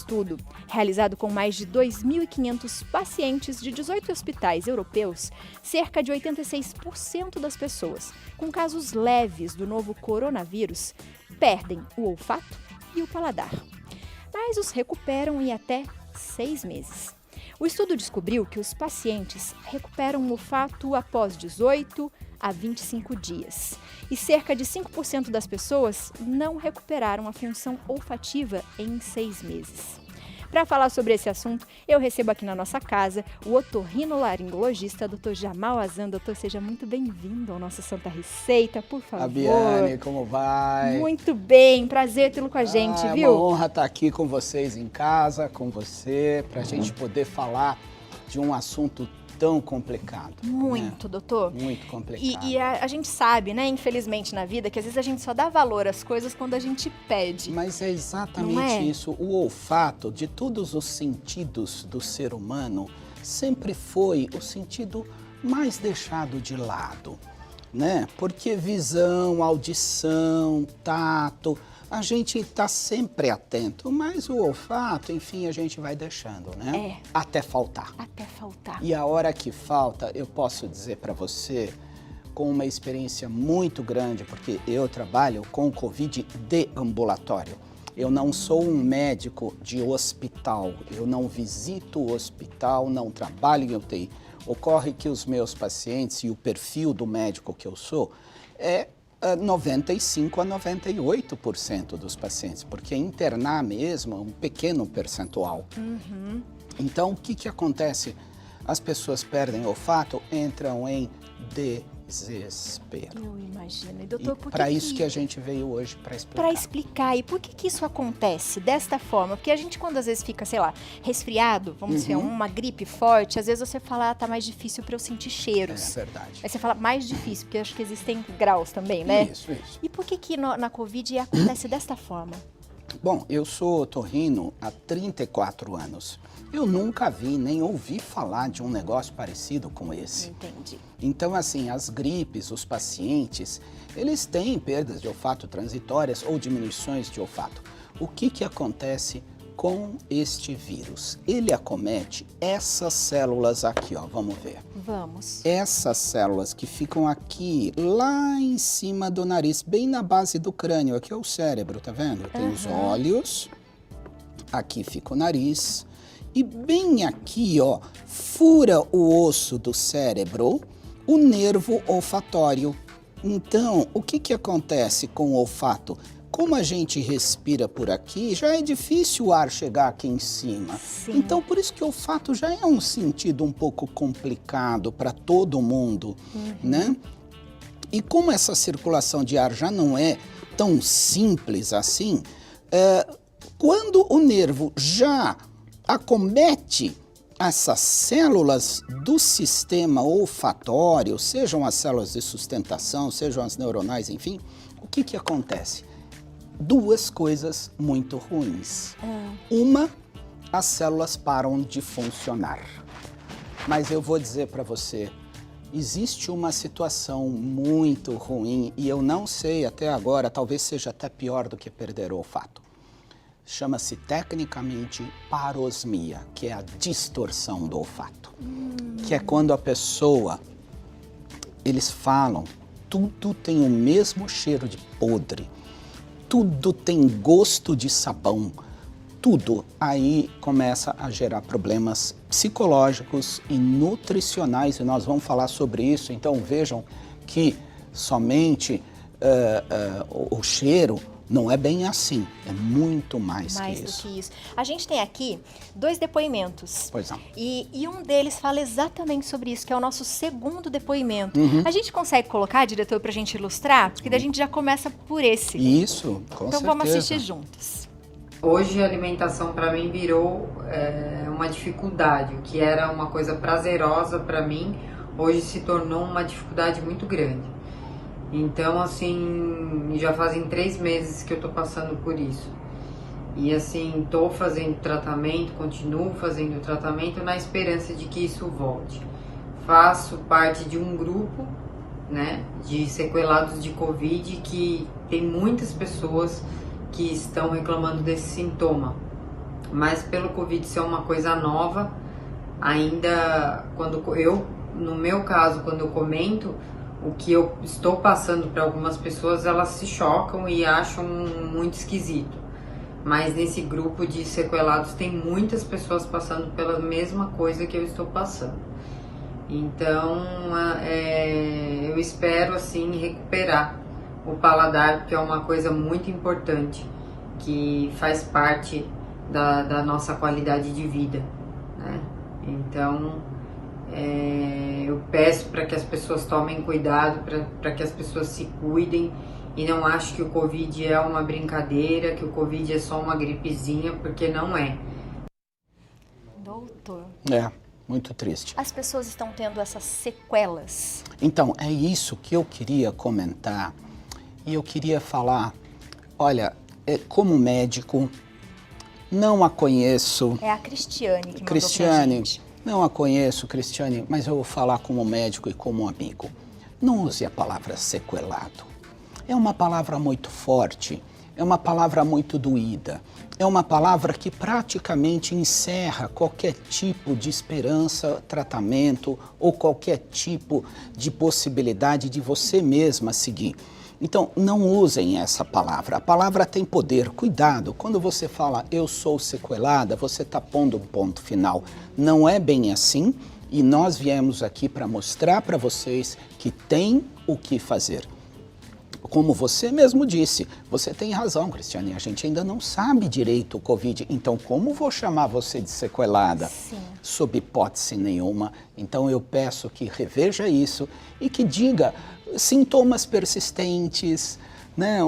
estudo, realizado com mais de 2.500 pacientes de 18 hospitais europeus, cerca de 86% das pessoas com casos leves do novo coronavírus perdem o olfato e o paladar. Mas os recuperam em até 6 meses. O estudo descobriu que os pacientes recuperam o olfato após 18 a 25 dias. E cerca de 5% das pessoas não recuperaram a função olfativa em 6 meses. Para falar sobre esse assunto, eu recebo aqui na nossa casa o otorrinolaringologista, Dr. Jamal Azan. Doutor, seja muito bem-vindo ao nosso Santa Receita, por favor. Fabiane, como vai? Muito bem, prazer tê-lo com a gente, viu? É uma honra estar aqui com vocês em casa, com você, para a gente poder falar de um assunto tão complicado. Muito, né? doutor. Muito complicado. E a gente sabe, né, infelizmente na vida, que às vezes a gente só dá valor às coisas quando a gente pede. Mas é exatamente isso. O olfato, de todos os sentidos do ser humano, sempre foi o sentido mais deixado de lado, né? Porque visão, audição, tato, a gente está sempre atento, mas o olfato, enfim, a gente vai deixando, né? Até faltar. Até faltar. E a hora que falta, eu posso dizer para você, com uma experiência muito grande, porque eu trabalho com Covid de ambulatório. Eu não sou um médico de hospital, eu não visito o hospital, não trabalho em UTI. Ocorre que os meus pacientes e o perfil do médico que eu sou é 95 a 98% dos pacientes, porque internar mesmo é um pequeno percentual. Então, o que acontece? As pessoas perdem o olfato, entram em desespero. Eu imagino. E, doutor, por para isso que a gente veio hoje para explicar. Para explicar. E por que isso acontece desta forma? Porque a gente, quando às vezes fica, sei lá, resfriado, vamos dizer, uma gripe forte, às vezes você fala, tá mais difícil para eu sentir cheiros. É verdade. Aí você fala mais difícil, porque eu acho que existem graus também, né? Isso. E por que na Covid acontece desta forma? Bom, eu sou otorrino há 34 anos. Eu nunca vi nem ouvi falar de um negócio parecido com esse. Entendi. Então, assim, as gripes, os pacientes, eles têm perdas de olfato transitórias ou diminuições de olfato. O que acontece com este vírus? Ele acomete essas células aqui, ó, vamos ver. Vamos. Essas células que ficam aqui, lá em cima do nariz, bem na base do crânio, aqui é o cérebro, tá vendo? Tem os olhos, aqui fica o nariz, e bem aqui, ó, fura o osso do cérebro, o nervo olfatório. Então, o que acontece com o olfato? Como a gente respira por aqui, já é difícil o ar chegar aqui em cima. Sim. Então, por isso que o olfato já é um sentido um pouco complicado para todo mundo, né? E como essa circulação de ar já não é tão simples assim, quando o nervo já acomete essas células do sistema olfatório, sejam as células de sustentação, sejam as neuronais, enfim, o que acontece? Duas coisas muito ruins. Uma, as células param de funcionar. Mas eu vou dizer para você, existe uma situação muito ruim e eu não sei até agora, talvez seja até pior do que perder o olfato. Chama-se tecnicamente parosmia, que é a distorção do olfato. Que é quando a pessoa, eles falam, tudo tem o mesmo cheiro de podre, tudo tem gosto de sabão, tudo. Aí começa a gerar problemas psicológicos e nutricionais, e nós vamos falar sobre isso. Então vejam que somente o cheiro não é bem assim, é muito mais que isso. Mais do que isso. A gente tem aqui 2 depoimentos. Pois não. E um deles fala exatamente sobre isso, que é o nosso segundo depoimento. A gente consegue colocar, diretor, pra gente ilustrar? Porque daí a gente já começa por esse. Isso, com então certeza. vamos assistir juntos. Hoje a alimentação para mim virou uma dificuldade. O que era uma coisa prazerosa para mim, hoje se tornou uma dificuldade muito grande. Então, assim, já fazem 3 meses que eu tô passando por isso. E assim, tô fazendo tratamento, continuo fazendo tratamento na esperança de que isso volte. Faço parte de um grupo, né, de sequelados de Covid, que tem muitas pessoas que estão reclamando desse sintoma. mas pelo Covid ser uma coisa nova, ainda no meu caso, quando eu comento o que eu estou passando para algumas pessoas, elas se chocam e acham muito esquisito. Mas nesse grupo de sequelados tem muitas pessoas passando pela mesma coisa que eu estou passando. Então, eu espero, assim, recuperar o paladar, que é uma coisa muito importante, que faz parte da nossa qualidade de vida, né? Então, eu peço para que as pessoas tomem cuidado, para que as pessoas se cuidem e não achem que o Covid é uma brincadeira, que o Covid é só uma gripezinha, porque não é. Doutor. Muito triste. As pessoas estão tendo essas sequelas. Então, é isso que eu queria comentar. E eu queria falar, olha, como médico, não a conheço. É a Cristiane que mandou Cristiane, pra gente. Não a conheço, Cristiane, mas eu vou falar como médico e como amigo. Não use a palavra sequelado. É uma palavra muito forte, é uma palavra muito doída, é uma palavra que praticamente encerra qualquer tipo de esperança, tratamento ou qualquer tipo de possibilidade de você mesma seguir. Então, não usem essa palavra. A palavra tem poder. Cuidado, quando você fala eu sou sequelada, você está pondo um ponto final. Não é bem assim e nós viemos aqui para mostrar para vocês que tem o que fazer. Como você mesmo disse, você tem razão, Cristiane, a gente ainda não sabe direito o Covid, então como vou chamar você de sequelada? Sim. Sob hipótese nenhuma. Então eu peço que reveja isso e que diga sintomas persistentes, né?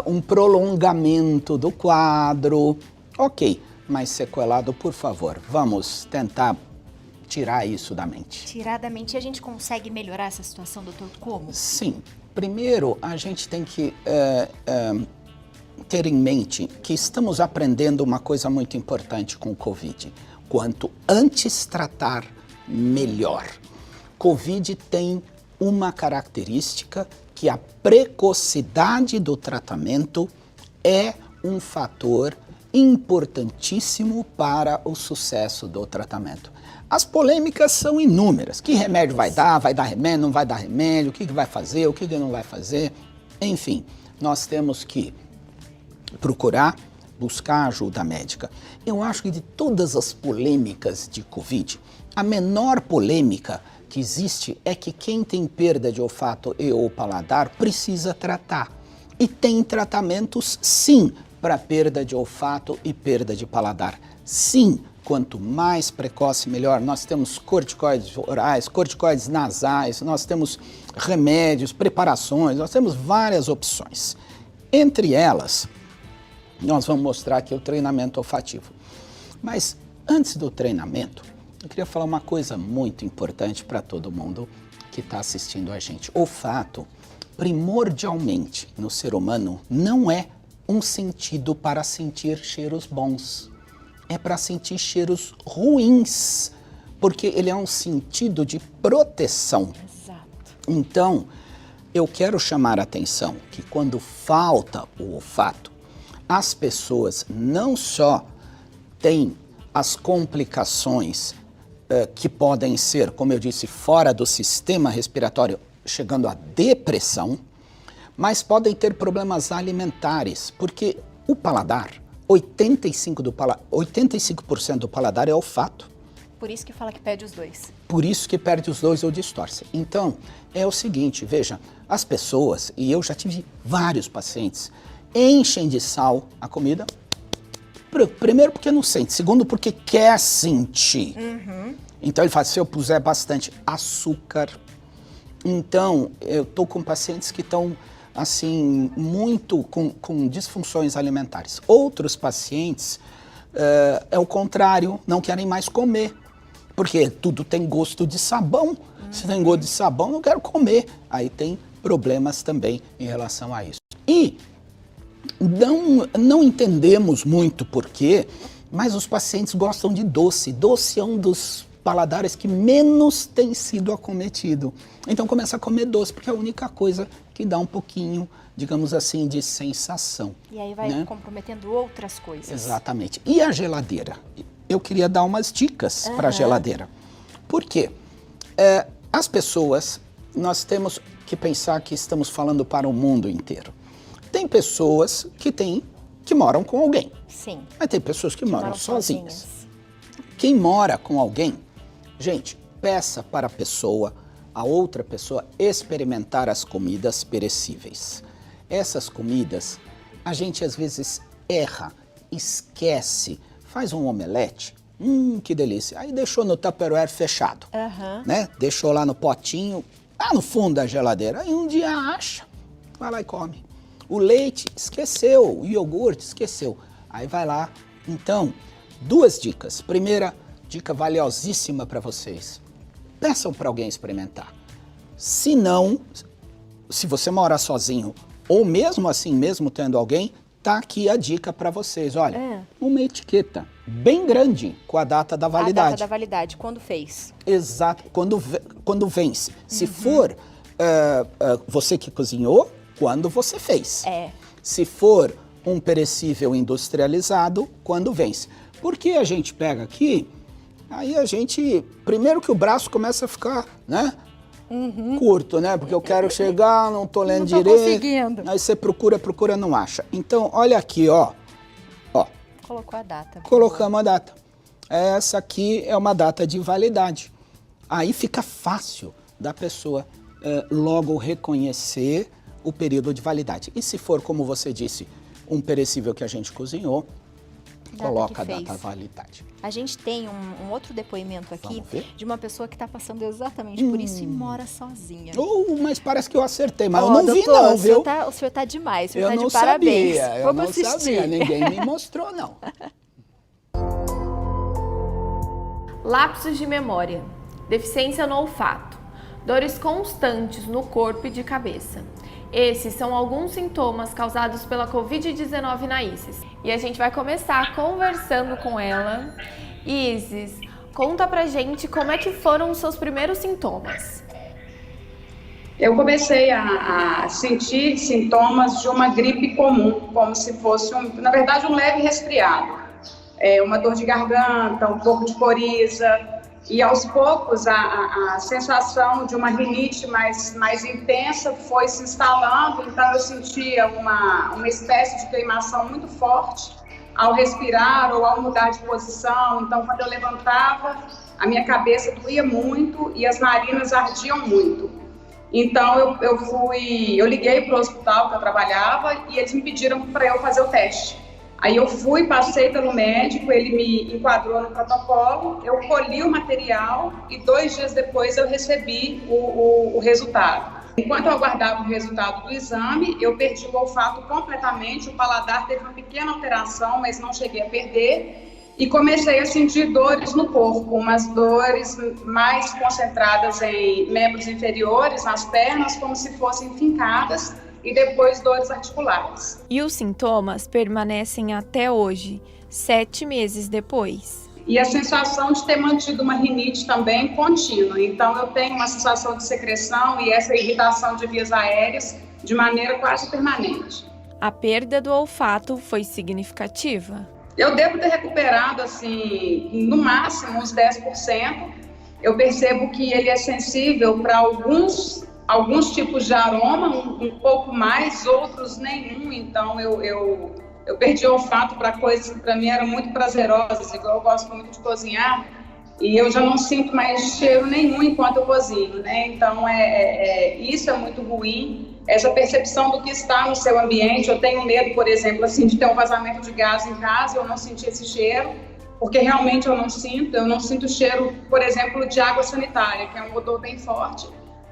Um prolongamento do quadro. Ok, mas sequelado, por favor, vamos tentar tirar isso da mente. Tirar da mente. E a gente consegue melhorar essa situação, doutor? Como? Sim. Primeiro, a gente tem que ter em mente que estamos aprendendo uma coisa muito importante com o Covid. Quanto antes tratar, melhor. Covid tem uma característica que a precocidade do tratamento é um fator importantíssimo para o sucesso do tratamento. As polêmicas são inúmeras. Que remédio vai dar remédio, não vai dar remédio, o que vai fazer, o que não vai fazer. Enfim, nós temos que procurar, buscar ajuda médica. Eu acho que de todas as polêmicas de Covid, a menor polêmica que existe é que quem tem perda de olfato e ou paladar precisa tratar. E tem tratamentos, sim, para perda de olfato e perda de paladar. Sim, quanto mais precoce, melhor. Nós temos corticoides orais, corticoides nasais, nós temos remédios, preparações, nós temos várias opções. Entre elas, nós vamos mostrar aqui o treinamento olfativo. Mas antes do treinamento, eu queria falar uma coisa muito importante para todo mundo que está assistindo a gente. Olfato, primordialmente no ser humano, não é um sentido para sentir cheiros bons. É para sentir cheiros ruins, porque ele é um sentido de proteção. Exato. Então, eu quero chamar a atenção que quando falta o olfato, as pessoas não só têm as complicações que podem ser, como eu disse, fora do sistema respiratório, chegando à depressão, mas podem ter problemas alimentares, porque o paladar, 85% do paladar é olfato. Por isso que fala que perde os dois. Por isso que perde os dois ou distorce. Então, é o seguinte, veja, as pessoas, e eu já tive vários pacientes, enchem de sal a comida. Primeiro porque não sente, segundo porque quer sentir. Então ele fala, se eu puser bastante açúcar. Então, eu estou com pacientes que estão assim, muito com disfunções alimentares. Outros pacientes, é o contrário, não querem mais comer, porque tudo tem gosto de sabão. Se tem gosto de sabão, não quero comer. Aí tem problemas também em relação a isso. E não entendemos muito porquê, mas os pacientes gostam de doce. Doce é um dos paladares que menos tem sido acometido. Então começa a comer doce, porque é a única coisa que dá um pouquinho, digamos assim, de sensação. E aí vai comprometendo outras coisas. Exatamente. E a geladeira? Eu queria dar umas dicas para a geladeira. Por quê? As pessoas, nós temos que pensar que estamos falando para o mundo inteiro. Tem pessoas que moram com alguém. Sim. Mas tem pessoas que moram sozinhas. Quem mora com alguém, gente, peça para a outra pessoa experimentar as comidas perecíveis. Essas comidas, a gente às vezes erra, esquece, faz um omelete, que delícia. Aí deixou no Tupperware fechado, né? Deixou lá no potinho, lá no fundo da geladeira. Aí um dia acha, vai lá e come. O leite, esqueceu. O iogurte, esqueceu. Aí vai lá. Então, 2 dicas. Primeira dica valiosíssima para vocês. Peçam para alguém experimentar. Se não, se você morar sozinho, ou mesmo assim, mesmo tendo alguém, tá aqui a dica para vocês. Olha, uma etiqueta bem grande com a data da validade. A data da validade, quando fez. Exato, quando vence. Se for você que cozinhou, quando você fez. Se for um perecível industrializado, quando vence. Porque a gente pega aqui, aí a gente... Primeiro que o braço começa a ficar, né? Curto, né? Porque eu quero chegar, não tô lendo direito. Conseguindo. Aí você procura, não acha. Então, olha aqui, ó. Colocou a data. Colocamos a data. Essa aqui é uma data de validade. Aí fica fácil da pessoa logo reconhecer o período de validade. E se for, como você disse, um perecível que a gente cozinhou, coloca a data de validade. A gente tem um outro depoimento aqui de uma pessoa que está passando exatamente por isso e mora sozinha. Mas parece que eu acertei, mas eu não vi não, viu? O senhor tá demais, o senhor eu tá não de parabéns. Sabia, Vamos eu não assistir. sabia, ninguém me mostrou não. Lapsos de memória, deficiência no olfato, dores constantes no corpo e de cabeça. Esses são alguns sintomas causados pela Covid-19 na Isis. E a gente vai começar conversando com ela. Isis, conta pra gente como é que foram os seus primeiros sintomas. Eu comecei a sentir sintomas de uma gripe comum, como se fosse, na verdade, um leve resfriado. Uma dor de garganta, um pouco de coriza. E aos poucos a sensação de uma rinite mais intensa foi se instalando, então eu sentia uma espécie de queimação muito forte ao respirar ou ao mudar de posição. Então quando eu levantava, a minha cabeça doía muito e as narinas ardiam muito. Então eu liguei para o hospital que eu trabalhava e eles me pediram para eu fazer o teste. Aí eu fui, passei pelo médico, ele me enquadrou no protocolo, eu colhi o material e 2 dias depois eu recebi o resultado. Enquanto eu aguardava o resultado do exame, eu perdi o olfato completamente, o paladar teve uma pequena alteração, mas não cheguei a perder. E comecei a sentir dores no corpo, umas dores mais concentradas em membros inferiores, nas pernas, como se fossem fincadas. E depois dores articulares. E os sintomas permanecem até hoje, 7 meses depois. E a sensação de ter mantido uma rinite também contínua. Então eu tenho uma sensação de secreção e essa irritação de vias aéreas de maneira quase permanente. A perda do olfato foi significativa? Eu devo ter recuperado, assim, no máximo uns 10%. Eu percebo que ele é sensível para alguns tipos de aroma, um pouco mais, outros nenhum. Então eu perdi o olfato para coisas que para mim eram muito prazerosas, igual eu gosto muito de cozinhar, e eu já não sinto mais cheiro nenhum enquanto eu cozinho, né? Então isso é muito ruim, essa percepção do que está no seu ambiente. Eu tenho medo, por exemplo, assim, de ter um vazamento de gás em casa e eu não sentir esse cheiro, porque realmente eu não sinto cheiro, por exemplo, de água sanitária, que é um odor bem forte.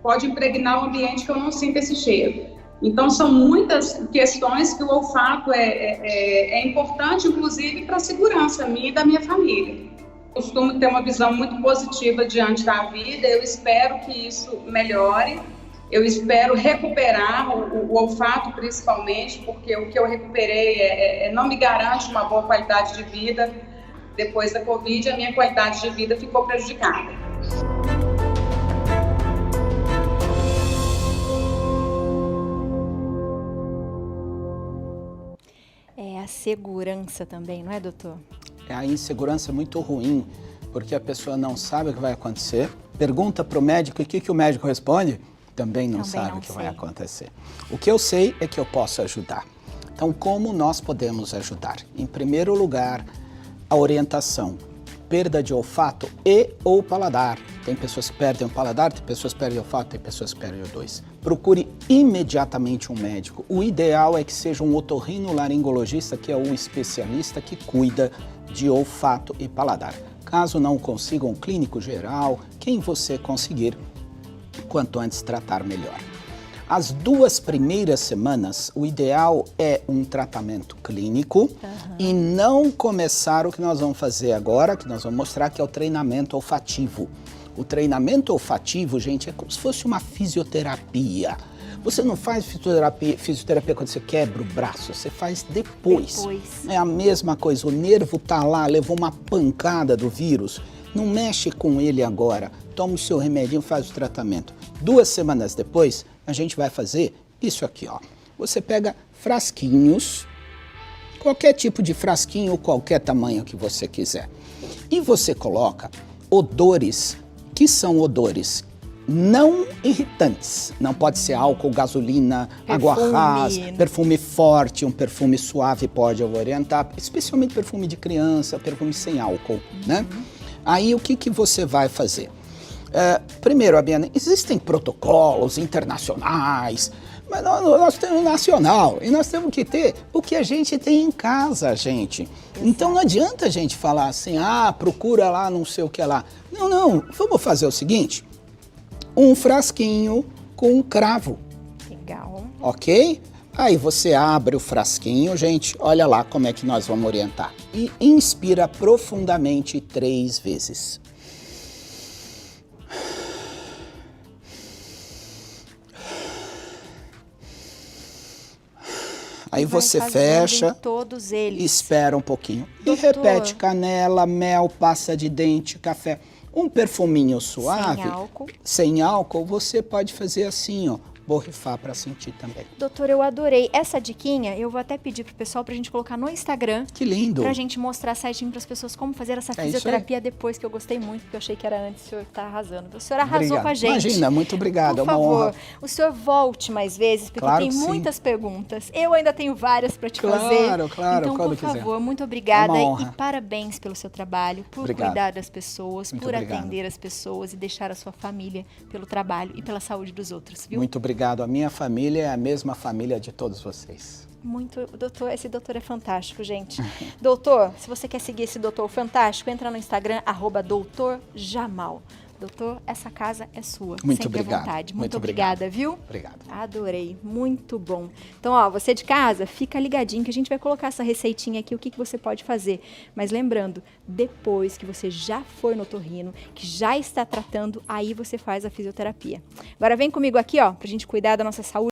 Pode impregnar o ambiente que eu não sinto esse cheiro. Então, são muitas questões que o olfato é importante, inclusive, para a segurança minha e da minha família. Eu costumo ter uma visão muito positiva diante da vida, eu espero que isso melhore, eu espero recuperar o olfato, principalmente, porque o que eu recuperei não me garante uma boa qualidade de vida. Depois da Covid, a minha qualidade de vida ficou prejudicada. É a segurança também, não é, doutor? A insegurança é muito ruim, porque a pessoa não sabe o que vai acontecer, pergunta para o médico e o que o médico responde? Também não sabe o que vai acontecer. O que eu sei é que eu posso ajudar. Então, como nós podemos ajudar? Em primeiro lugar, a orientação. Perda de olfato e ou paladar. Tem pessoas que perdem o paladar, tem pessoas que perdem o olfato, tem pessoas que perdem os dois. Procure imediatamente um médico. O ideal é que seja um otorrinolaringologista, que é o especialista que cuida de olfato e paladar. Caso não consiga um clínico geral, quem você conseguir, quanto antes tratar melhor. As 2 primeiras semanas, o ideal é um tratamento clínico e não começar o que nós vamos fazer agora, que nós vamos mostrar, que é o treinamento olfativo. O treinamento olfativo, gente, é como se fosse uma fisioterapia. Você não faz fisioterapia quando você quebra o braço, você faz depois. É a mesma coisa, o nervo tá lá, levou uma pancada do vírus, não mexe com ele agora, toma o seu remedinho, faz o tratamento. 2 semanas depois, a gente vai fazer isso aqui, ó. Você pega frasquinhos, qualquer tipo de frasquinho, qualquer tamanho que você quiser. E você coloca odores, que são odores não irritantes. Não pode ser álcool, gasolina, água rasa, perfume forte, um perfume suave pode orientar, especialmente perfume de criança, perfume sem álcool, né? Aí o que você vai fazer? Primeiro, Abiana, existem protocolos internacionais, mas nós temos nacional e nós temos que ter o que a gente tem em casa, gente. Então não adianta a gente falar assim, procura lá não sei o que lá. Não, vamos fazer o seguinte, um frasquinho com um cravo. Legal. Ok? Aí você abre o frasquinho, gente, olha lá como é que nós vamos orientar. E inspira profundamente 3 vezes. Aí você fecha, todos eles. Espera um pouquinho. Doutor. E repete canela, mel, pasta de dente, café. Um perfuminho suave, sem álcool, você pode fazer assim, ó, borrifar para sentir também. Doutor, eu adorei. Essa diquinha eu vou até pedir pro pessoal pra gente colocar no Instagram. Que lindo. Pra gente mostrar certinho pras pessoas como fazer essa fisioterapia depois, que eu gostei muito, porque eu achei que era antes. O senhor tá arrasando. O senhor arrasou com a gente. Imagina, muito obrigado, é uma honra. O senhor volte mais vezes, porque tem muitas perguntas. Eu ainda tenho várias pra te fazer. Claro, então, por favor, muito obrigada e parabéns pelo seu trabalho, por cuidar das pessoas, por atender as pessoas e deixar a sua família pelo trabalho e pela saúde dos outros, viu? Muito obrigado. A minha família é a mesma família de todos vocês. Doutor, esse doutor é fantástico, gente. Doutor, se você quer seguir esse doutor fantástico, entra no Instagram, @doutorjamal. Doutor, essa casa é sua. Muito sempre obrigado. à vontade. Muito obrigada, viu? Obrigado. Adorei, muito bom. Então, ó, você de casa, fica ligadinho que a gente vai colocar essa receitinha aqui, o que você pode fazer. Mas lembrando, depois que você já foi no otorrino, que já está tratando, aí você faz a fisioterapia. Agora vem comigo aqui, ó, pra gente cuidar da nossa saúde.